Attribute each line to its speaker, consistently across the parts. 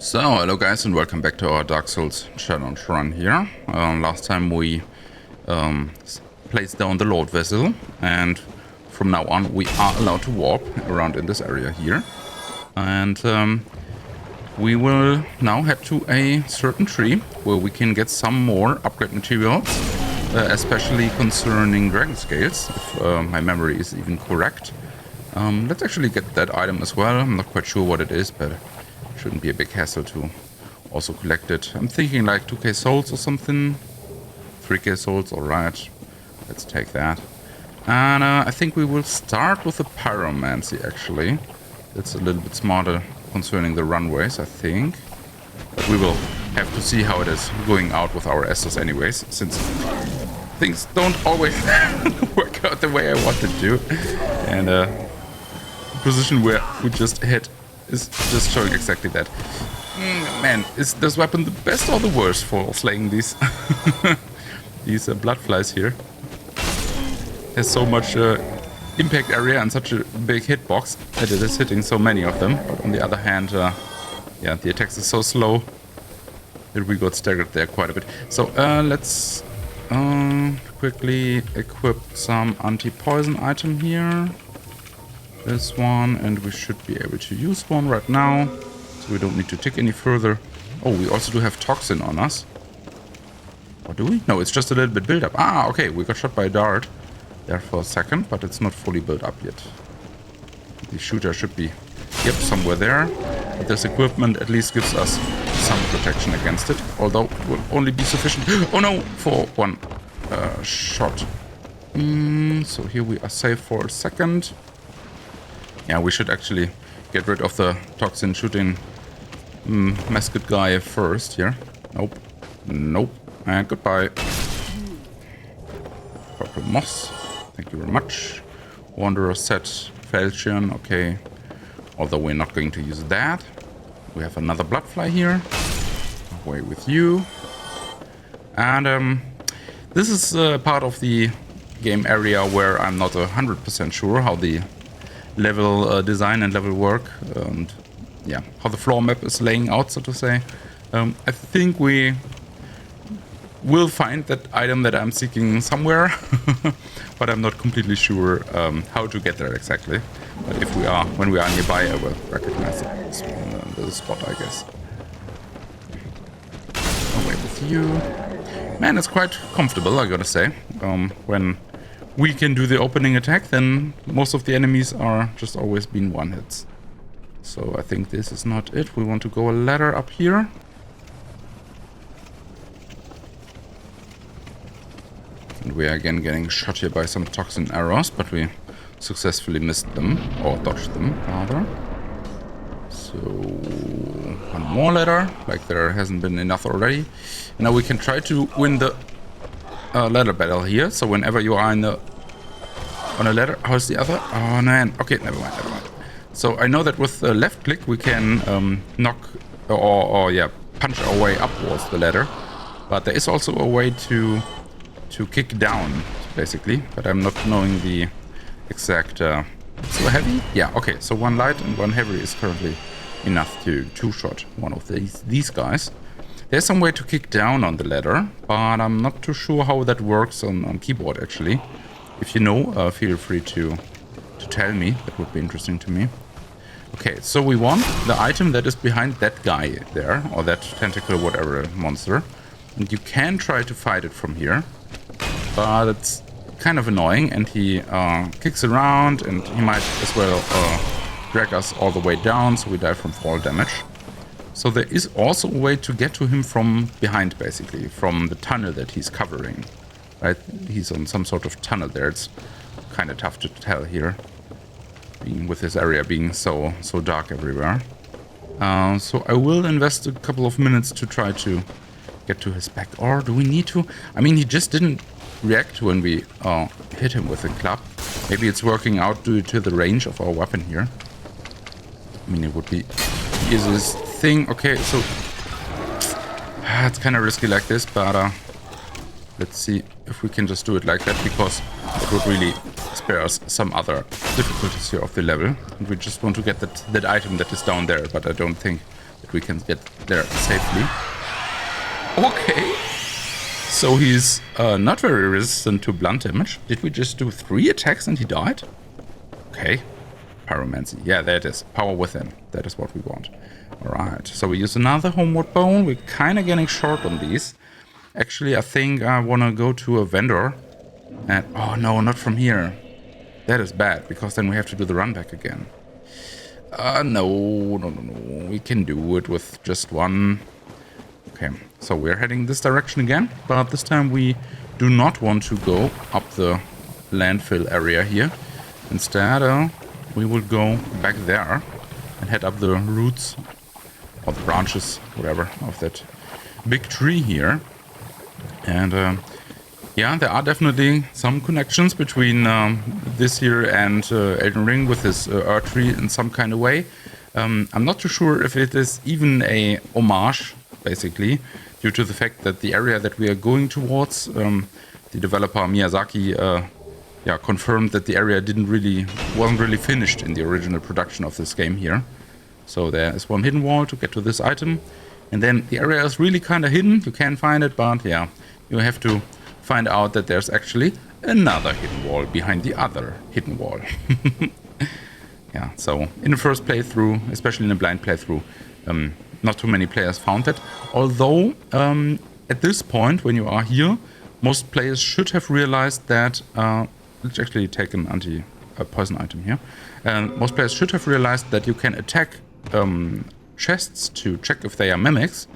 Speaker 1: So, hello guys and welcome back to our Dark Souls challenge run here. Last time we placed down the Lord Vessel, and from now on we are allowed to warp around in this area here. And we will now head to a certain tree where we can get some more upgrade materials, especially concerning dragon scales, if my memory is even correct. Let's actually get that item as well. I'm not quite sure what it is, but shouldn't be a big hassle to also collect it. I'm thinking like 2k souls or something. 3k souls, alright. Let's take that. And I think we will start with the pyromancy actually. It's a little bit smarter concerning the runways, I think. But we will have to see how it is going out with our Estus anyways, since things don't always work out the way I wanted to. And the position where we just hit is just showing exactly that. Man, is this weapon the best or the worst for slaying these these blood flies here? Has so much impact area and such a big hitbox that it is hitting so many of them. But on the other hand, yeah, the attacks is so slow that we got staggered there quite a bit. So let's quickly equip some anti-poison item here. This one, and we should be able to use one right now, so we don't need to tick any further. Oh, we also do have toxin on us. Or do we? No, it's just a little bit built up. Ah, okay, we got shot by a dart there for a second, but it's not fully built up yet. The shooter should be, yep, somewhere there. But this equipment at least gives us some protection against it, although it will only be sufficient, oh no, for one shot. So here we are safe for a second. Yeah, we should actually get rid of the toxin shooting mascot guy first here. Nope. Nope. And goodbye. Purple moss. Thank you very much. Wanderer set Falchion. Okay. Although we're not going to use that. We have another bloodfly here. Away with you. And this is part of the game area where I'm not 100% sure how the level design and level work, and yeah, how the floor map is laying out, so to say. I think we will find that item that I'm seeking somewhere, but I'm not completely sure how to get there exactly. But if we are, when we are nearby, I will recognize the spot, I guess. Away with you. Man, it's quite comfortable, I gotta say. When we can do the opening attack, then most of the enemies are just always been one hits. So I think this is not it. We want to go a ladder up here. And we are again getting shot here by some toxin arrows, but we successfully missed them, or dodged them rather. So one more ladder, like there hasn't been enough already. Now we can try to win the ladder battle here, so whenever you are on a ladder, how's the other? Oh man, okay, never mind. So I know that with the left click we can knock or yeah, punch our way upwards the ladder, but there is also a way to kick down basically, but I'm not knowing the exact. So heavy? Yeah, okay. So one light and one heavy is currently enough to two-shot one of these guys. There's some way to kick down on the ladder, but I'm not too sure how that works on keyboard actually. If you know, feel free to tell me. That would be interesting to me. Okay, so we want the item that is behind that guy there, or that tentacle, whatever monster. And you can try to fight it from here, but it's kind of annoying, and he kicks around, and he might as well drag us all the way down, so we die from fall damage. So there is also a way to get to him from behind, basically, from the tunnel that he's covering. Right? He's on some sort of tunnel there. It's kind of tough to tell here, with this area being so dark everywhere. So I will invest a couple of minutes to try to get to his back. Or do we need to? I mean, he just didn't react when we hit him with a club. Maybe it's working out due to the range of our weapon here. I mean, it would be the easiest thing. Okay, so it's kind of risky like this, but let's see if we can just do it like that, because it would really spare us some other difficulties here of the level. And we just want to get that item that is down there, but I don't think that we can get there safely. Okay. So he's not very resistant to blunt damage. Did we just do 3 attacks and he died? Okay. Pyromancy. Yeah, there it is. Power within. That is what we want. Alright. So we use another homeward bone. We're kind of getting short on these. Actually, I think I want to go to a vendor. And oh no, not from here. That is bad, because then we have to do the run back again. No. We can do it with just one. Okay, so we're heading this direction again, but this time we do not want to go up the landfill area here. Instead, we will go back there and head up the roots, or the branches, whatever, of that big tree here. And yeah, there are definitely some connections between this here and Elden Ring with this Earth tree in some kind of way. I'm not too sure if it is even a homage, basically, due to the fact that the area that we are going towards, the developer Miyazaki confirmed that the area wasn't really finished in the original production of this game here. So there is one hidden wall to get to this item, and then the area is really kind of hidden. You can find it, but yeah, you have to find out that there's actually another hidden wall behind the other hidden wall. Yeah, so in the first playthrough, especially in a blind playthrough, not too many players found that. Although, at this point, when you are here, most players should have realized that... let's actually take an anti-poison item here. Most players should have realized that you can attack chests to check if they are mimics,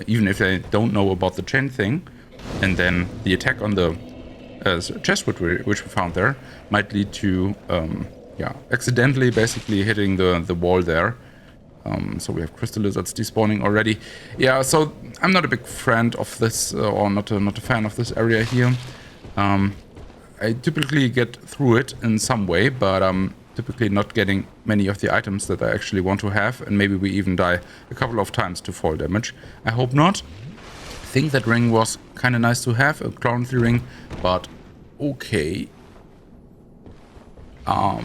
Speaker 1: even if they don't know about the chain thing. And then the attack on the chest which we found there might lead to accidentally basically hitting the wall there. So we have crystal lizards despawning already. Yeah, so I'm not a big friend of this, or not a fan of this area here. I typically get through it in some way, but I'm typically not getting many of the items that I actually want to have, and maybe we even die a couple of times to fall damage. I hope not. I think that ring was kind of nice to have, a Chloranthy ring, but okay. I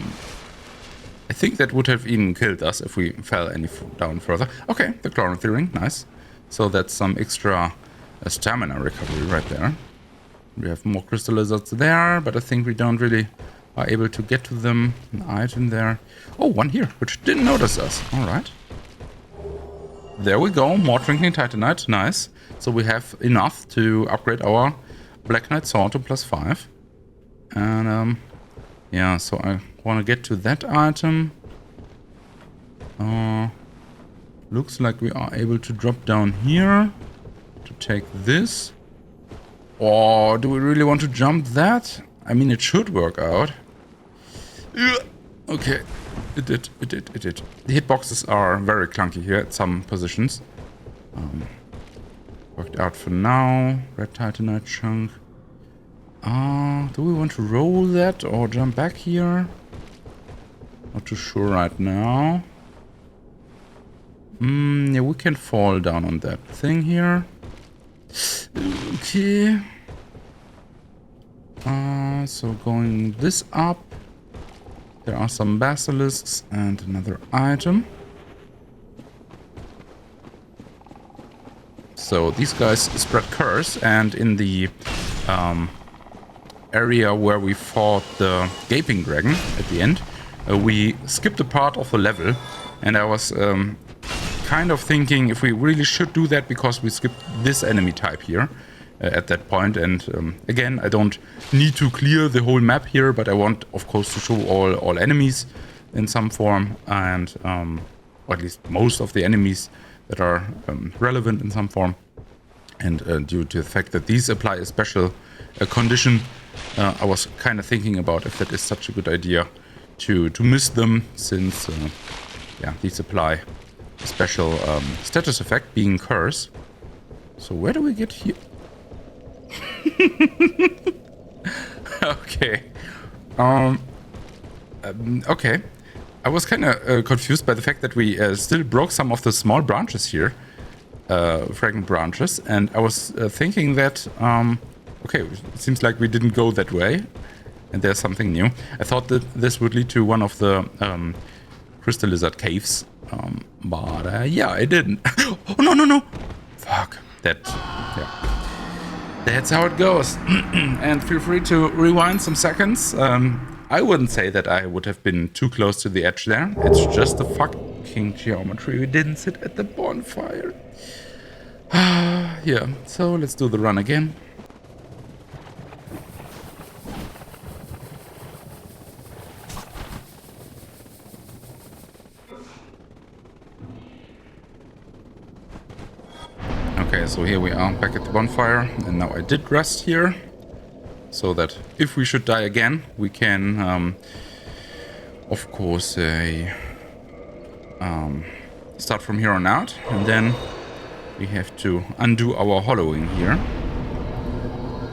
Speaker 1: think that would have even killed us if we fell any down further. Okay, the Chloranthy ring, nice. So that's some extra stamina recovery right there. We have more crystal lizards there, but I think we don't really are able to get to them. An item there. Oh, one here, which didn't notice us. All right. There we go. More Twinkling Titanite. Nice. So we have enough to upgrade our Black Knight Sword to +5. And, yeah, so I want to get to that item. Looks like we are able to drop down here to take this. Or do we really want to jump that? I mean, it should work out. Okay, it did. The hitboxes are very clunky here at some positions. Worked out for now. Red Titanite chunk. Do we want to roll that or jump back here? Not too sure right now. Yeah, we can fall down on that thing here. Okay. So going this up. There are some basilisks and another item. So these guys spread curse, and in the area where we fought the Gaping Dragon at the end, we skipped a part of the level, and I was kind of thinking if we really should do that because we skipped this enemy type here at that point. And again, I don't need to clear the whole map here, but I want, of course, to show all enemies in some form, and or at least most of the enemies that are relevant in some form. And due to the fact that these apply a special condition, I was kind of thinking about if that is such a good idea to miss them, since yeah, these apply a special status effect, being curse. So where do we get here? Okay. Okay. I was kind of confused by the fact that we still broke some of the small branches here, fragment branches, and I was thinking that, okay, it seems like we didn't go that way, and there's something new. I thought that this would lead to one of the crystal lizard caves, But yeah, I didn't. Oh, no, no, no. Fuck. Yeah. That's how it goes. And feel free to rewind some seconds. I wouldn't say that I would have been too close to the edge there. It's just the fucking geometry. We didn't sit at the bonfire. Yeah, so let's do the run again. Okay, so here we are back at the bonfire, and now I did rest here, so that if we should die again, we can, of course, start from here on out, and then we have to undo our hollowing here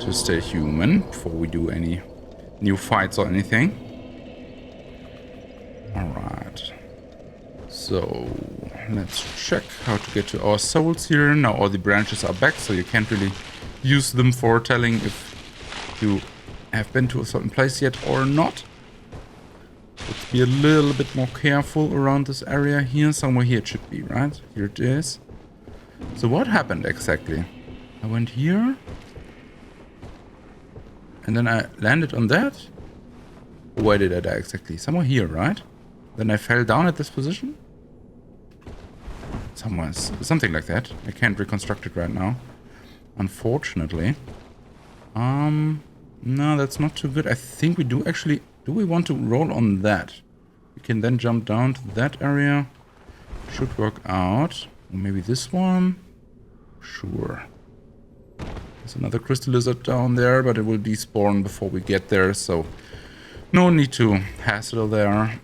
Speaker 1: to stay human before we do any new fights or anything. Alright. So let's check how to get to our souls here. Now all the branches are back, so you can't really use them for telling if you have been to a certain place yet or not. Let's be a little bit more careful around this area here. Somewhere here it should be, right? Here it is. So what happened exactly? I went here. And then I landed on that? Where did I die exactly? Somewhere here, right? Then I fell down at this position? Somewhere, something like that. I can't reconstruct it right now, unfortunately. No, that's not too good. I think we do actually... Do we want to roll on that? We can then jump down to that area. Should work out. Or maybe this one? Sure. There's another crystal lizard down there, but it will despawn before we get there, so... No need to hassle there.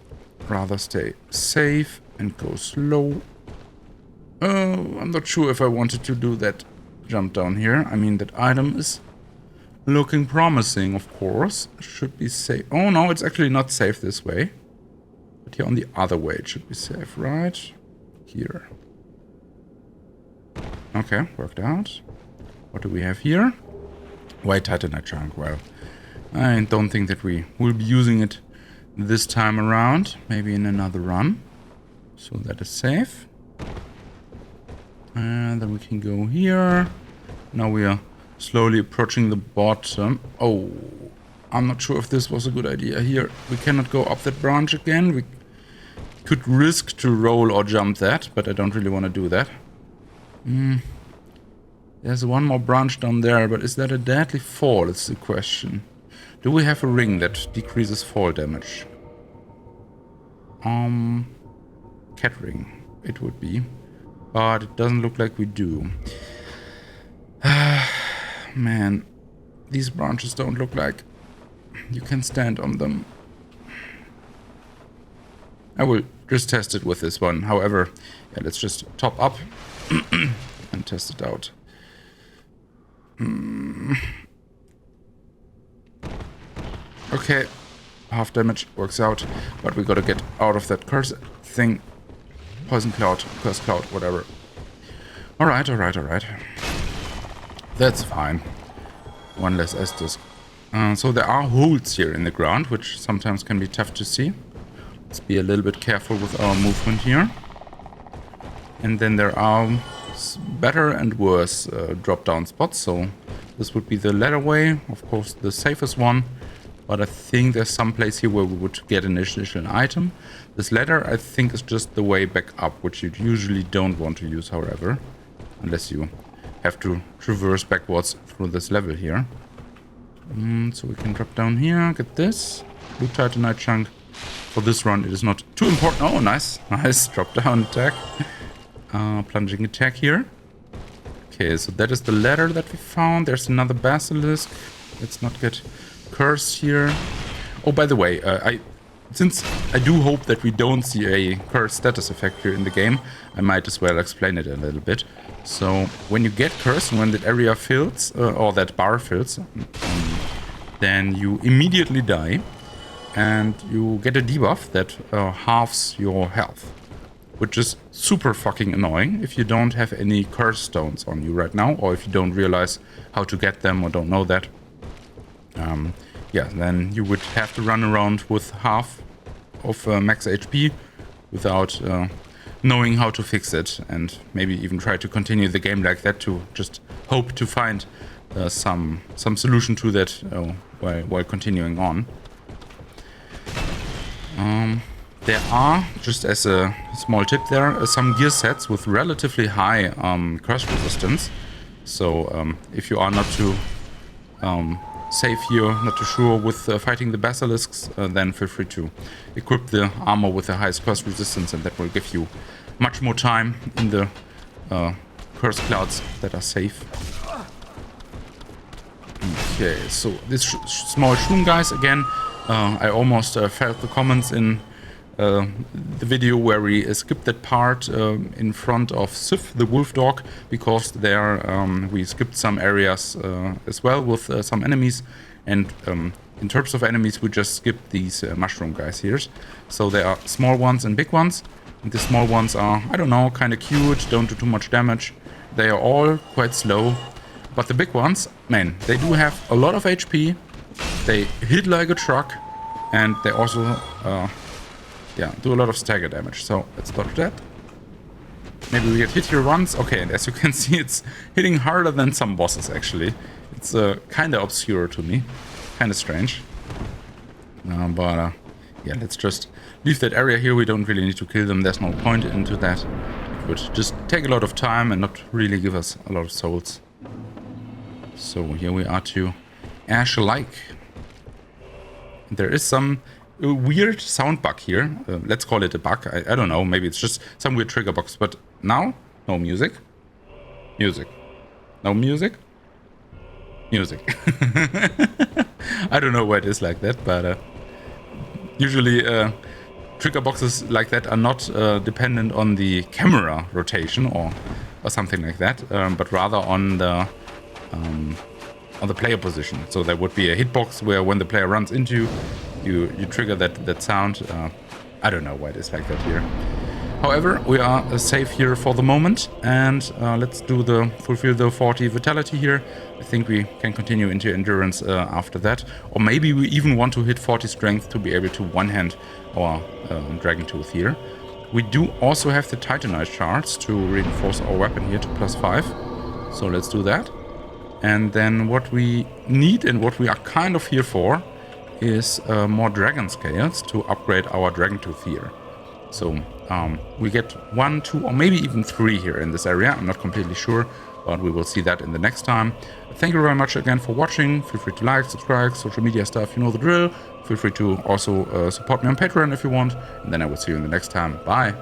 Speaker 1: Rather stay safe and go slow. I'm not sure if I wanted to do that jump down here. I mean, that item is looking promising, of course. Should be safe. Oh, no, it's actually not safe this way. But here on the other way it should be safe, right? Here. Okay, worked out. What do we have here? White titanite chunk. Well, I don't think that we will be using it this time around. Maybe in another run. So that is safe. And then we can go here. Now we are slowly approaching the bottom. Oh, I'm not sure if this was a good idea here. We cannot go up that branch again. We could risk to roll or jump that, but I don't really want to do that. There's one more branch down there, but is that a deadly fall? It's the question. Do we have a ring that decreases fall damage? Cat ring, it would be. But it doesn't look like we do. Man, these branches don't look like you can stand on them. I will just test it with this one. However, yeah, let's just top up and test it out. Okay, half damage works out, but we gotta get out of that curse thing. Poison cloud, curse cloud, whatever. Alright, alright, alright. That's fine. One less Estus. So there are holes here in the ground, which sometimes can be tough to see. Let's be a little bit careful with our movement here. And then there are better and worse drop-down spots, so this would be the latter way, of course the safest one. But I think there's some place here where we would get an additional item. This ladder, I think, is just the way back up, which you usually don't want to use, however. Unless you have to traverse backwards through this level here. So we can drop down here, get this. Blue titanite chunk. For this run, it is not too important. Oh, nice. Nice. Drop down attack. Plunging attack here. Okay, so that is the ladder that we found. There's another basilisk. Let's not get... curse here. Oh, by the way, since I do hope that we don't see a curse status effect here in the game, I might as well explain it a little bit. So when you get cursed, when that area fills, or that bar fills, then you immediately die and you get a debuff that halves your health, which is super fucking annoying if you don't have any curse stones on you right now, or if you don't realize how to get them or don't know that. Yeah, then you would have to run around with half of max HP without knowing how to fix it, and maybe even try to continue the game like that to just hope to find some solution to that while continuing on. There are, just as a small tip there, some gear sets with relatively high crash resistance. So if you are not too safe here, not too sure with fighting the basilisks, then feel free to equip the armor with the highest curse resistance, and that will give you much more time in the curse clouds that are safe. Okay, so this small shroom guys again, I almost felt the comments in the video where we skipped that part in front of Sif, the wolf dog, because there we skipped some areas as well with some enemies, and in terms of enemies we just skipped these mushroom guys here. So there are small ones and big ones, and the small ones are, I don't know, kind of cute, don't do too much damage. They are all quite slow, but the big ones, man, they do have a lot of HP, they hit like a truck, and they also do a lot of stagger damage. So let's dodge that. Maybe we get hit here once. Okay, and as you can see, it's hitting harder than some bosses actually. It's kind of obscure to me, kind of strange. But let's just leave that area here. We don't really need to kill them. There's no point into that. It would just take a lot of time and not really give us a lot of souls. So here we are to Ash Lake. There is some weird sound bug here. Let's call it a bug. I don't know. Maybe it's just some weird trigger box. But now, no music. Music. No music. Music. I don't know why it is like that, but usually trigger boxes like that are not dependent on the camera rotation or something like that, but rather on the player position. So there would be a hitbox where when the player runs into you trigger that sound. I don't know why it is like that here. However, we are safe here for the moment, and let's do fulfill the 40 vitality here. I think we can continue into endurance after that, or maybe we even want to hit 40 strength to be able to one-hand our dragon tooth here. We do also have the titanite shards to reinforce our weapon here to +5, so let's do that. And then what we need and what we are kind of here for is more dragon scales to upgrade our dragon tooth here. So we get 1, 2, or maybe even 3 here in this area. I'm not completely sure, but we will see that in the next time. Thank you very much again for watching. Feel free to like, subscribe, social media stuff, you know the drill. Feel free to also support me on Patreon if you want. And then I will see you in the next time. Bye.